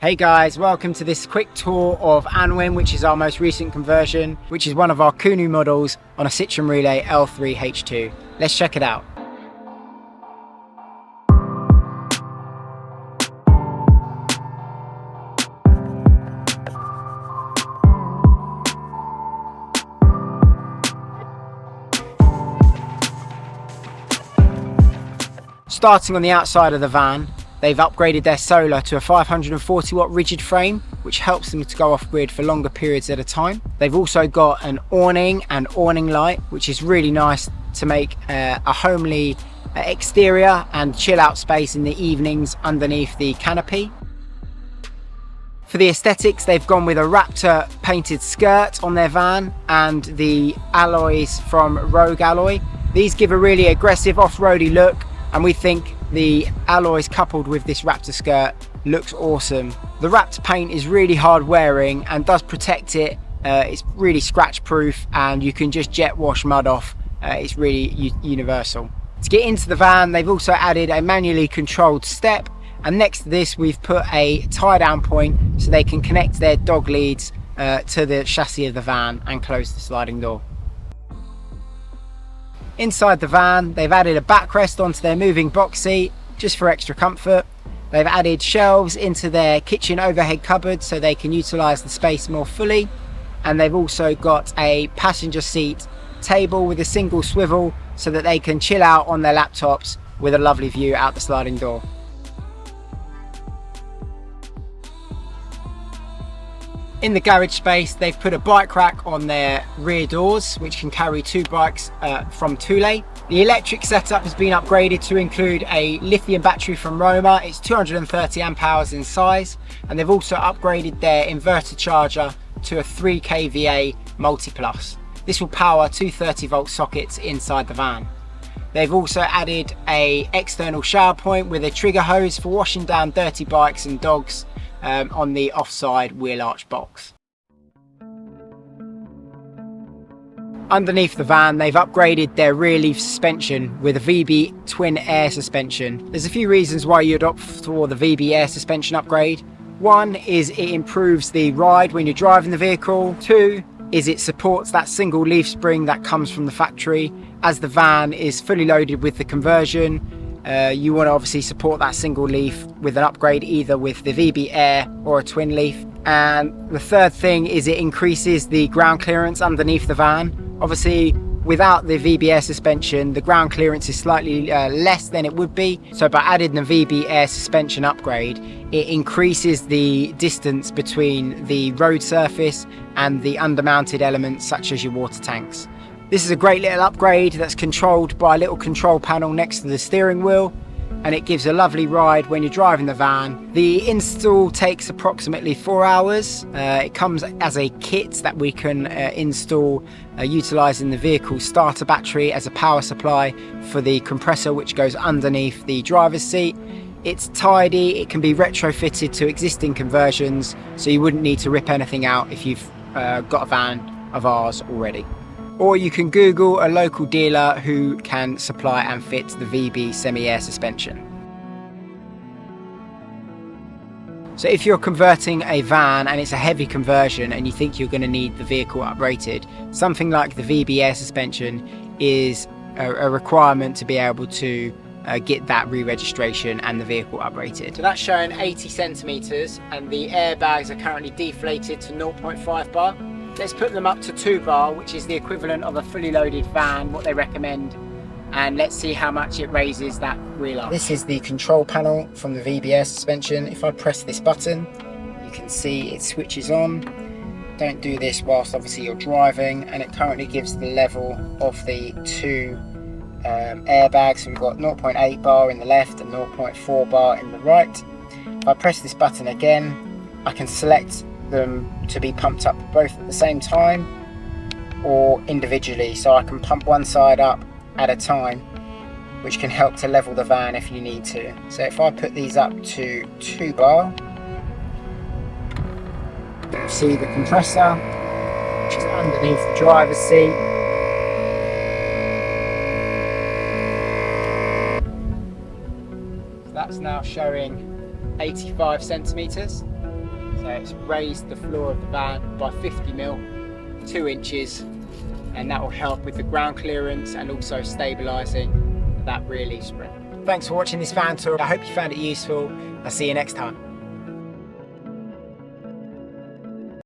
Hey guys, welcome to this quick tour of Anwen, which is our most recent conversion, which is one of our Kunu models on a Citroen Relay L3H2. Let's check it out. Starting on the outside of the van, they've upgraded their solar to a 540 watt rigid frame, which helps them to go off grid for longer periods at a time. They've also got an awning and awning light, which is really nice to make a homely exterior and chill out space in the evenings underneath the canopy. For the aesthetics, they've gone with a Raptor painted skirt on their van and the alloys from Rogue Alloy. These give a really aggressive off-roady look, and we think the alloys coupled with this Raptor skirt looks awesome. The Raptor paint is really hard wearing and does protect it. It's really scratch proof and you can just jet wash mud off. It's really universal. To get into the van, they've also added a manually controlled step, and next to this we've put a tie down point so they can connect their dog leads to the chassis of the van and close the sliding door. Inside the van, they've added a backrest onto their moving box seat just for extra comfort. They've added shelves into their kitchen overhead cupboard so they can utilise the space more fully. And they've also got a passenger seat table with a single swivel so that they can chill out on their laptops with a lovely view out the sliding door. In the garage space, they've put a bike rack on their rear doors, which can carry two bikes from Thule. The electric setup has been upgraded to include a lithium battery from Roma. It's 230 amp hours in size, and they've also upgraded their inverter charger to a 3 kVA multi-plus. This will power two 30 volt sockets inside the van. They've also added an external shower point with a trigger hose for washing down dirty bikes and dogs on the offside wheel arch box. Underneath the van, they've upgraded their rear leaf suspension with a VB twin air suspension. There's a few reasons why you'd opt for the VB air suspension upgrade. One is it improves the ride when you're driving the vehicle. Two is it supports that single leaf spring that comes from the factory. As the van is fully loaded with the conversion, you want to obviously support that single leaf with an upgrade either with the VB Air or a twin leaf. And the third thing is it increases the ground clearance underneath the van. Obviously without the VB Air suspension, the ground clearance is slightly less than it would be. So by adding the VB Air suspension upgrade, it increases the distance between the road surface and the undermounted elements such as your water tanks. This is a great little upgrade that's controlled by a little control panel next to the steering wheel, and it gives a lovely ride when you're driving the van. The install takes approximately 4 hours. It comes as a kit that we can install utilising the vehicle's starter battery as a power supply for the compressor which goes underneath the driver's seat. It's tidy, it can be retrofitted to existing conversions, so you wouldn't need to rip anything out if you've got a van of ours already. Or you can Google a local dealer who can supply and fit the VB semi-air suspension. So if you're converting a van and it's a heavy conversion and you think you're going to need the vehicle uprated, something like the VB air suspension is a requirement to be able to get that re-registration and the vehicle uprated. So that's showing 80 centimetres and the airbags are currently deflated to 0.5 bar. Let's put them up to 2 bar, which is the equivalent of a fully loaded van, what they recommend, and let's see how much it raises that wheel up. This is the control panel from the VB Air suspension. If I press this button, you can see it switches on. Don't do this whilst obviously you're driving, and it currently gives the level of the two airbags. So we've got 0.8 bar in the left and 0.4 bar in the right. If I press this button again, I can select them to be pumped up both at the same time or individually, so I can pump one side up at a time, which can help to level the van if you need to. So if I put these up to 2 bar, you see the compressor which is underneath the driver's seat. So that's now showing 85 centimetres. So it's raised the floor of the van by 50mm, 2 inches, and that will help with the ground clearance and also stabilising that rear leaf spring. Thanks for watching this van tour. I hope you found it useful. I'll see you next time.